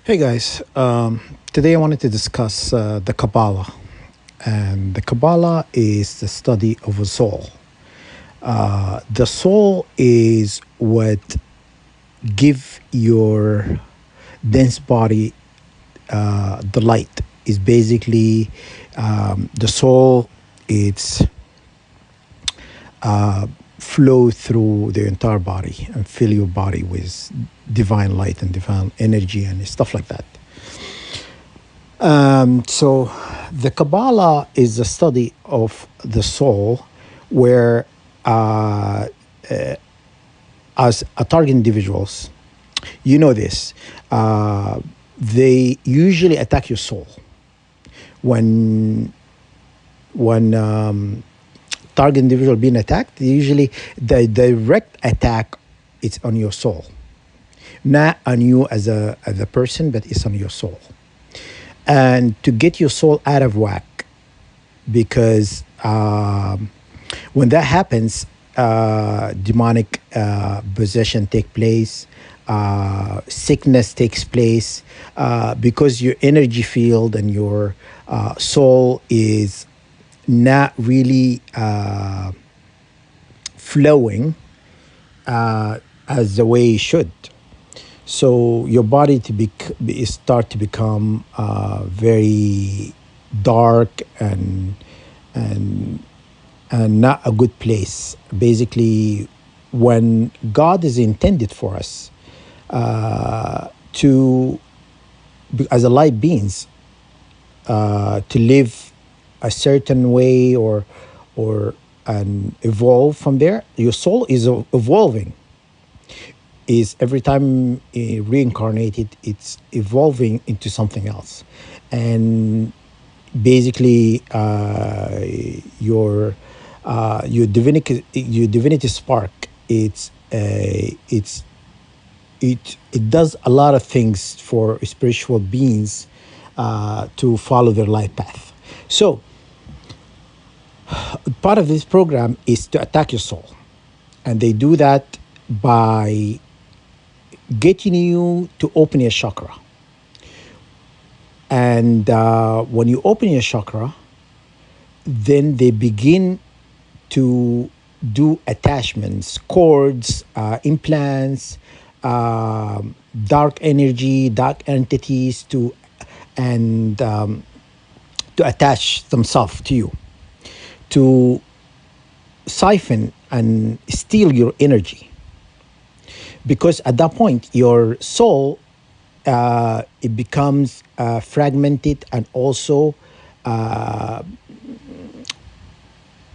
Hey guys, today I wanted to discuss the Kabbalah. And the Kabbalah is the study of a soul. The soul is what give your dense body the light. Is basically the soul. It's flow through the entire body and fill your body with divine light and divine energy and stuff like that. So the Kabbalah is the study of the soul where as a target individuals, you know this, they usually attack your soul. When target individual being attacked, usually the direct attack is on your soul, not on you as a person, but it's on your soul. And to get your soul out of whack, because when that happens, demonic possession take place, sickness takes place, because your energy field and your soul is not really flowing as the way it should. So your body start to become very dark and not a good place. Basically, when God is intended for us to, as a light beings, to live a certain way or and evolve from there, your soul is evolving. Is every time reincarnated, it's evolving into something else, and basically your divinity spark. It does a lot of things for spiritual beings to follow their life path. So part of this program is to attack your soul, and they do that by getting you to open your chakra. And when you open your chakra, then they begin to do attachments, cords, implants, dark energy, dark entities to attach themselves to you, to siphon and steal your energy. Because at that point, your soul, it becomes fragmented, and also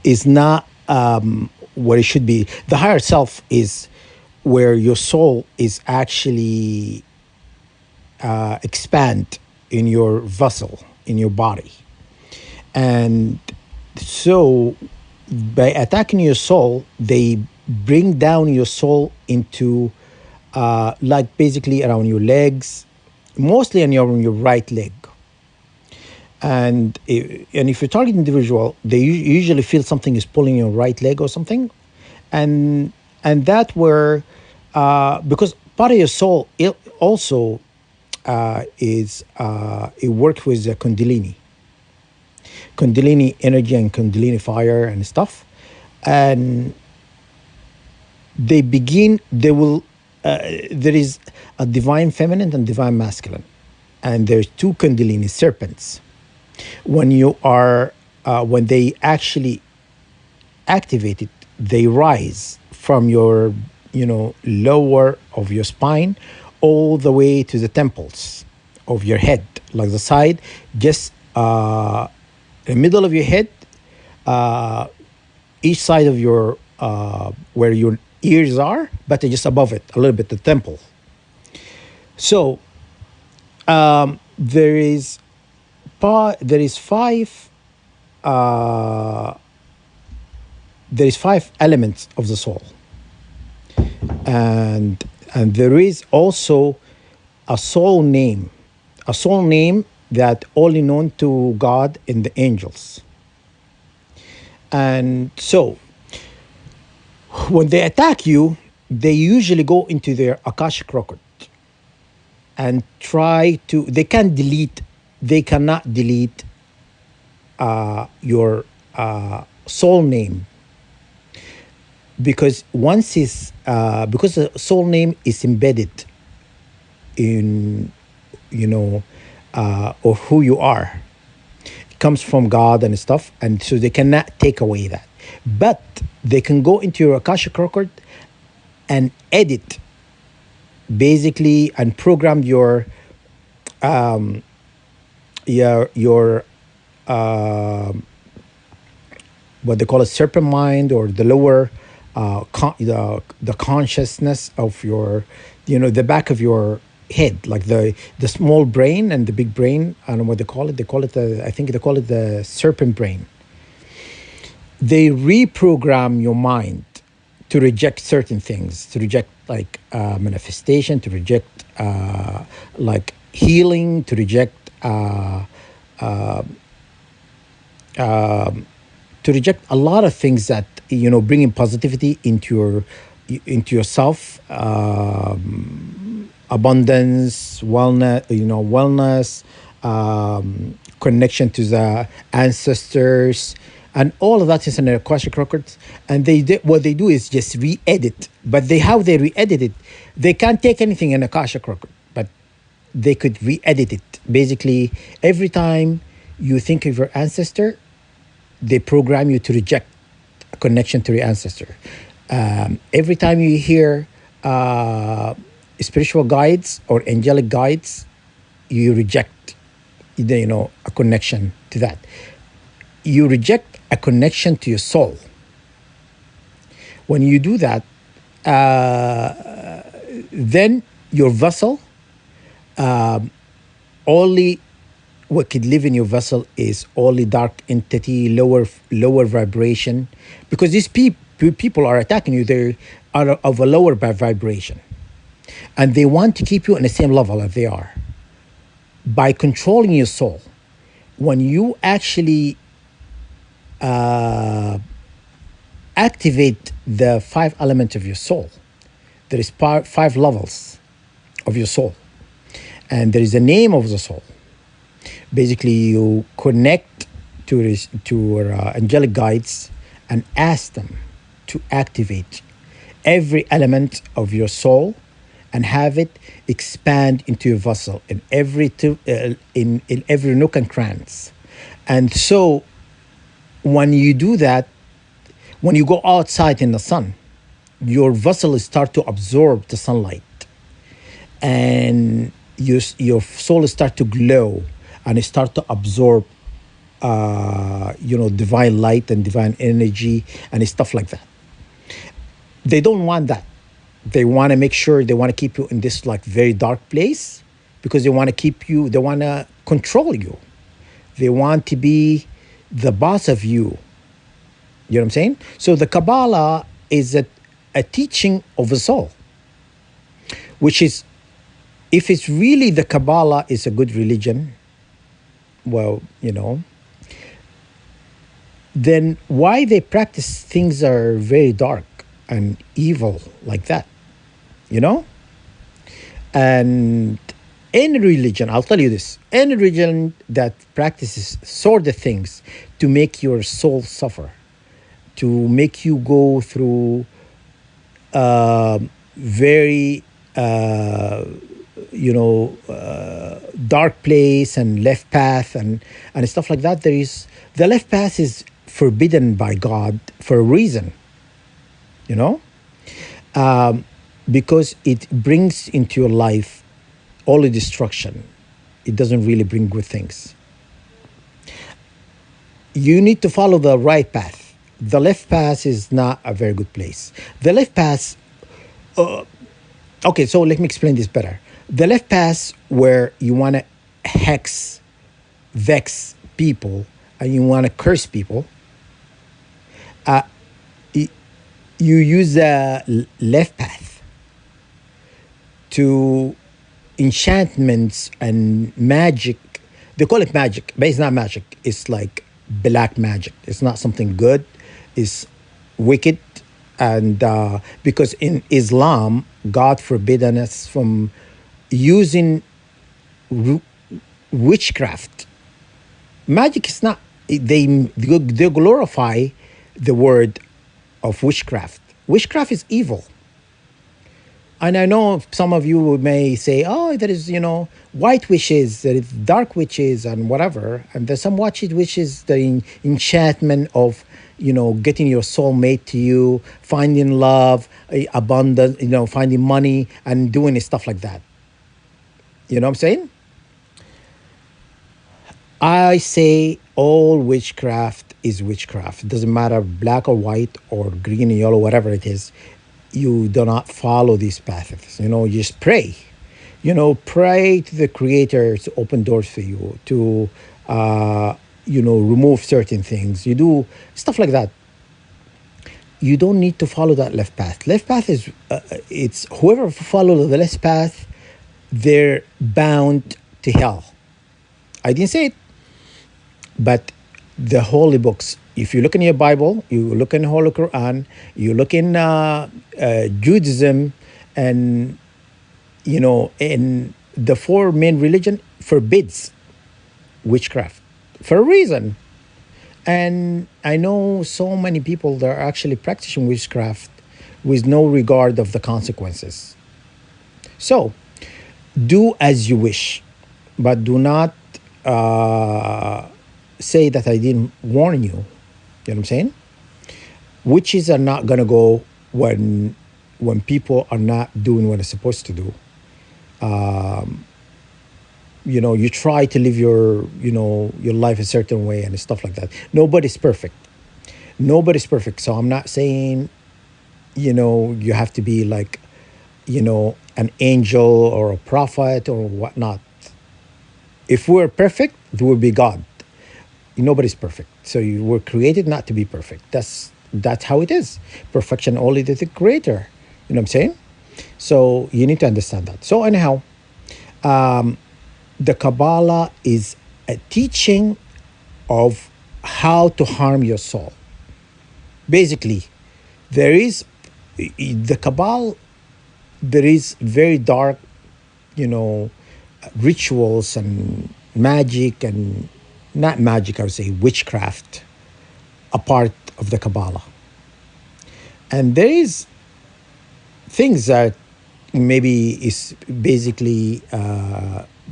is not what it should be. The higher self is where your soul is actually expand in your vessel, in your body. And so by attacking your soul, they bring down your soul into like basically around your legs, mostly on your right leg. And if you're target individual, they usually feel something is pulling your right leg or something, and that where because part of your soul it also is it works with the kundalini energy and kundalini fire and stuff, and they will there is a divine feminine and divine masculine, and there's two kundalini serpents. When you are when they actually activate it, they rise from your lower of your spine all the way to the temples of your head, like the side, just the middle of your head, each side of your where your ears are, but just above it a little bit, the temple. So there is five elements of the soul, and there is also a soul name that only known to God and the angels. And so when they attack you, they usually go into their Akashic record, and try to. They cannot delete your soul name, because once is because the soul name is embedded in, you know, or who you are. It comes from God and stuff, and so they cannot take away that. But they can go into your Akashic record and edit, basically, and program your what they call a serpent mind, or the lower the consciousness of your, you know, the back of your head, like the small brain and the big brain. I don't know what they call it. They call it I think they call it the serpent brain. They reprogram your mind to reject certain things, to reject like manifestation, to reject like healing, to reject to reject a lot of things that, you know, bringing positivity into yourself, abundance, wellness, you know, wellness, connection to the ancestors, and all of that is in the Akashic records. And what they do is just re-edit, but how they re-edit it, they can't take anything in Akashic record, but they could re-edit it. Basically, every time you think of your ancestor, they program you to reject a connection to your ancestor. Every time you hear spiritual guides or angelic guides, you reject, you know, a connection to that. You reject a connection to your soul. When you do that, then your vessel, only what could live in your vessel is only dark entity, lower vibration, because these people are attacking you. They are of a lower vibration, and they want to keep you on the same level as they are by controlling your soul. When you actually activate the 5 elements of your soul, there is 5 levels of your soul, and there is a name of the soul. Basically, you connect to angelic guides and ask them to activate every element of your soul and have it expand into your vessel in every nook and crannies. And so when you do that, when you go outside in the sun, your vessel start to absorb the sunlight, and your soul start to glow, and it start to absorb you know, divine light and divine energy and stuff like that. They don't want that. They want to make sure, they want to keep you in this like very dark place, because they want to keep you, they want to control you. They want to be the boss of you. You know what I'm saying? So the Kabbalah is a teaching of the soul, which is, if it's really the Kabbalah is a good religion, well, you know, then why they practice things are very dark and evil like that, you know? And any religion, I'll tell you this, any religion that practices sort of things to make your soul suffer, to make you go through very you know, dark place and left path and stuff like that. There is, the left path is forbidden by God for a reason, you know, because it brings into your life only destruction. It doesn't really bring good things. You need to follow the right path. The left path is not a very good place. The left path, okay, so let me explain this better. The left path, where you want to hex, vex people, and you want to curse people, you use the left path to enchantments and magic. They call it magic, but it's not magic. It's like black magic. It's not something good. It's wicked. And because in Islam, God forbidden us from using ru- witchcraft. Magic is not, they glorify the word of witchcraft. Witchcraft is evil. And I know some of you may say, oh, there is, white witches, there is dark witches, and whatever. And there's some white witches, the enchantment of, getting your soul mate to you, finding love, abundance, finding money, and doing stuff like that. You know what I'm saying? I say all witchcraft is witchcraft. It doesn't matter black or white or green and yellow, whatever it is. You do not follow these paths. You just pray. Pray to the Creator to open doors for you, to, remove certain things. You do stuff like that. You don't need to follow that left path. Left path is, it's whoever follows the left path, they're bound to hell. I didn't say it, but the holy books, if you look in your Bible, you look in the Holy Quran, you look in Judaism, and in the four main religion forbids witchcraft for a reason. And I know so many people that are actually practicing witchcraft with no regard of the consequences. So do as you wish, but do not say that I didn't warn you. You know what I'm saying? Witches are not gonna go when people are not doing what they're supposed to do. You try to live your life a certain way and stuff like that. Nobody's perfect. Nobody's perfect. So I'm not saying, you have to be like, an angel or a prophet or whatnot. If we're perfect, there will be God. Nobody's perfect. So you were created not to be perfect. That's how it is. Perfection only to the Creator. You know what I'm saying? So you need to understand that. So anyhow, the Kabbalah is a teaching of how to harm your soul. Basically, there is the Kabbalah. There is very dark, rituals and magic, and not magic, I would say witchcraft, a part of the Kabbalah. And there is things that maybe is basically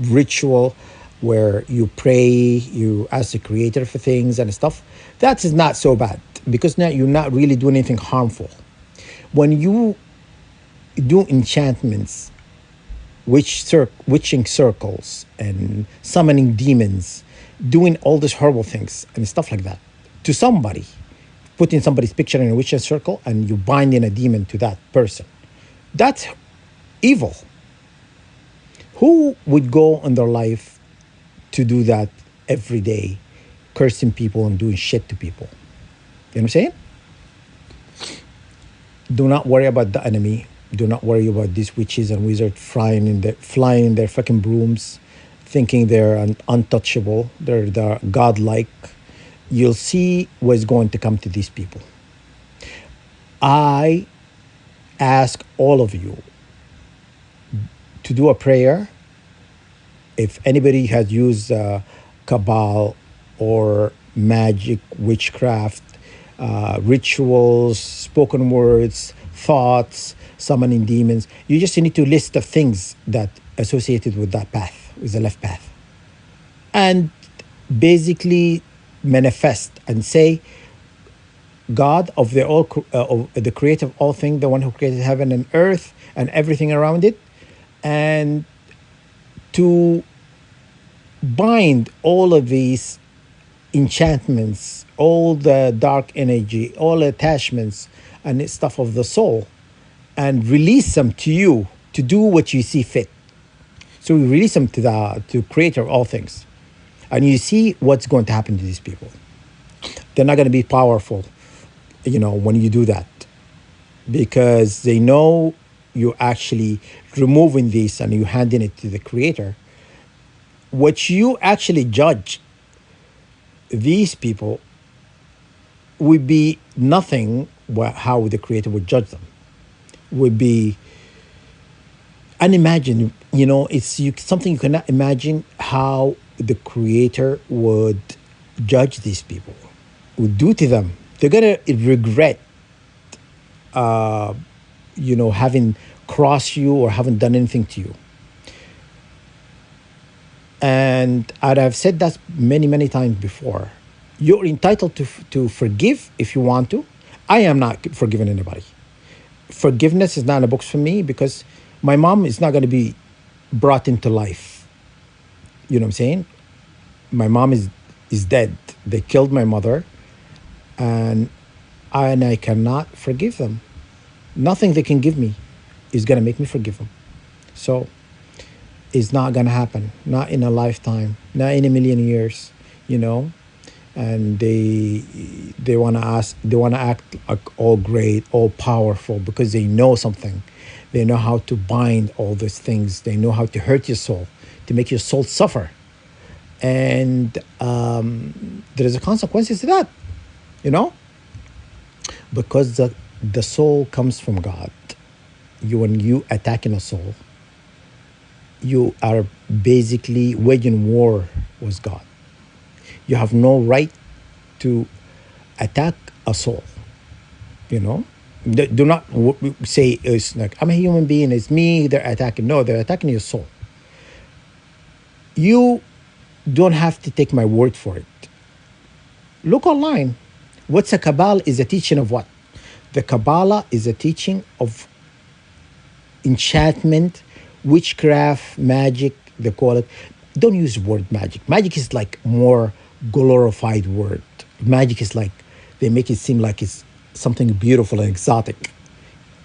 ritual where you pray, you ask the Creator for things and stuff. That is not so bad because now you're not really doing anything harmful. When you do enchantments, witching circles, and summoning demons, doing all these horrible things and stuff like that to somebody, putting somebody's picture in a witching circle and you binding a demon to that person, that's evil. Who would go in their life to do that every day, cursing people and doing shit to people? You know what I'm saying? Do not worry about the enemy. Do not worry about these witches and wizards flying in their fucking brooms, thinking they're untouchable. They're godlike. You'll see what's going to come to these people. I ask all of you to do a prayer. If anybody has used Kabbalah or magic, witchcraft, rituals, spoken words, thoughts, summoning demons, you just need to list the things that associated with that path, with the left path. And basically manifest and say, God of the creator of all things, the one who created heaven and earth and everything around it, and to bind all of these enchantments, all the dark energy, all attachments and stuff of the soul, and release them to you to do what you see fit. So we release them to the creator of all things. And you see what's going to happen to these people. They're not going to be powerful, when you do that, because they know you're actually removing this and you're handing it to the Creator. What you actually judge these people would be nothing how the Creator would judge them. Would be unimaginable. something you cannot imagine how the creator would judge these people, would do to them. They're gonna regret, having crossed you or haven't done anything to you. And I've said that many, many times before. You're entitled to forgive if you want to. I am not forgiving anybody. Forgiveness is not in the books for me because my mom is not going to be brought into life. You know what I'm saying? My mom is dead. They killed my mother, and I cannot forgive them. Nothing they can give me is going to make me forgive them. So it's not going to happen. Not in a lifetime. Not in a million years. You know. And they want to act like all great, all powerful because they know something. They know how to bind all these things. They know how to hurt your soul, to make your soul suffer. And there is a consequences to that, you know, because the soul comes from God. When you attacking a soul, you are basically waging war with God. You have no right to attack a soul. You know, do not say it's like I'm a human being. It's me. They're attacking. No, they're attacking your soul. You don't have to take my word for it. Look online. What's a Kabbalah is a teaching of what? The Kabbalah is a teaching of enchantment, witchcraft, magic. They call it. Don't use the word magic. Magic is like more glorified word. Magic is like they make it seem like it's something beautiful and exotic.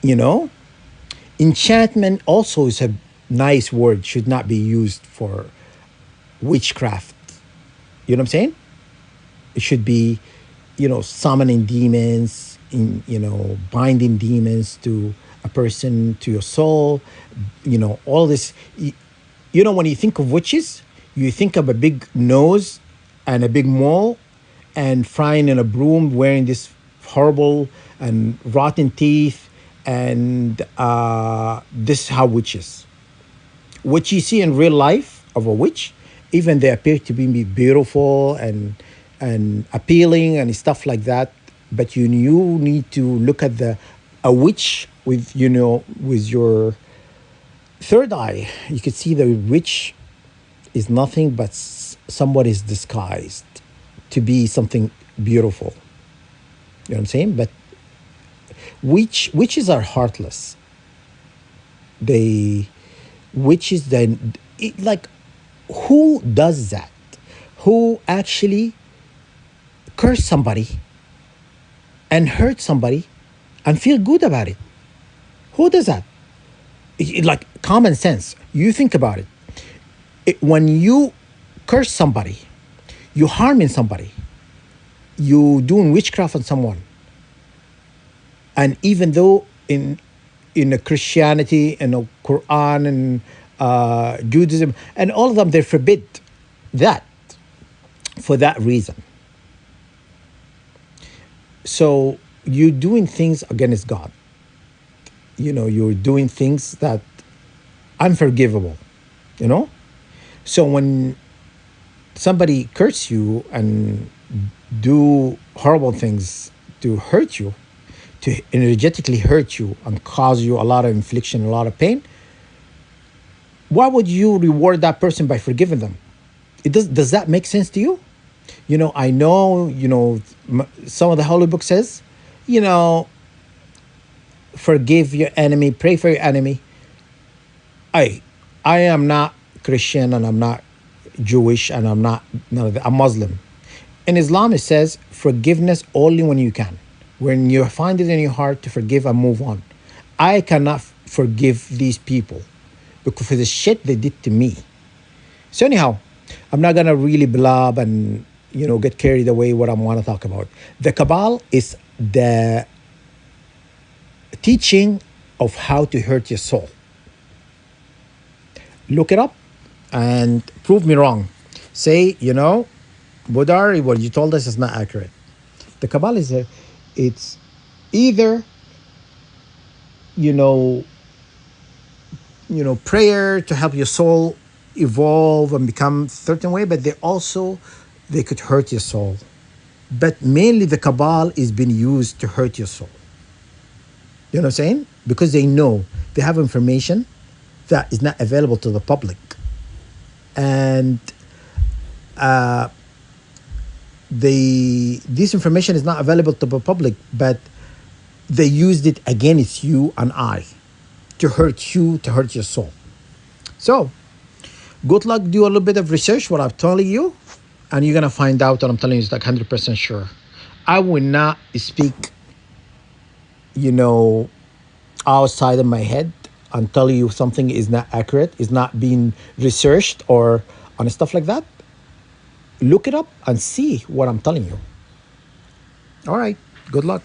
You know, enchantment also is a nice word. Should not be used for witchcraft. You know what I'm saying? It should be, summoning demons, binding demons to a person, to your soul. All this. When you think of witches, you think of a big nose and a big mole and frying in a broom, wearing this horrible and rotten teeth. And this is how witches. What you see in real life of a witch, even they appear to be beautiful and appealing and stuff like that. But you need to look at a witch with with your third eye. You could see the witch is nothing but somebody's disguised to be something beautiful. You know what I'm saying? But witches are heartless. They witches then like who does that? Who actually curse somebody and hurt somebody and feel good about it? Who does that? Like common sense. You think about it. When you curse somebody, you harming somebody, you doing witchcraft on someone. And even though in a Christianity and a Quran and Judaism and all of them, they forbid that for that reason. So you're doing things against God. You're doing things that unforgivable. So when somebody curses you and do horrible things to hurt you, to energetically hurt you and cause you a lot of infliction, a lot of pain, why would you reward that person by forgiving them? Does that make sense to you? I know, some of the Holy Book says, forgive your enemy, pray for your enemy. I am not Christian and I'm not Jewish and I'm not none of that. I'm Muslim. In Islam, it says forgiveness only when you can. When you find it in your heart to forgive and move on. I cannot forgive these people because for the shit they did to me. So anyhow, I'm not gonna really blob and get carried away what I want to talk about. The Kabbalah is the teaching of how to hurt your soul. Look it up and prove me wrong. Say, Budar, what you told us is not accurate. The Kabbalah it's either, prayer to help your soul evolve and become a certain way, but they could hurt your soul. But mainly the Kabbalah is being used to hurt your soul. You know what I'm saying? Because they know they have information that is not available to the public. And this information is not available to the public, but they used it against you and I to hurt you, to hurt your soul. So, good luck. Do a little bit of research, what I'm telling you, and you're going to find out what I'm telling you is like 100% sure. I will not speak, you know, outside of my head and tell you something is not accurate, is not being researched or on stuff like that. Look it up and see what I'm telling you. All right. Good luck.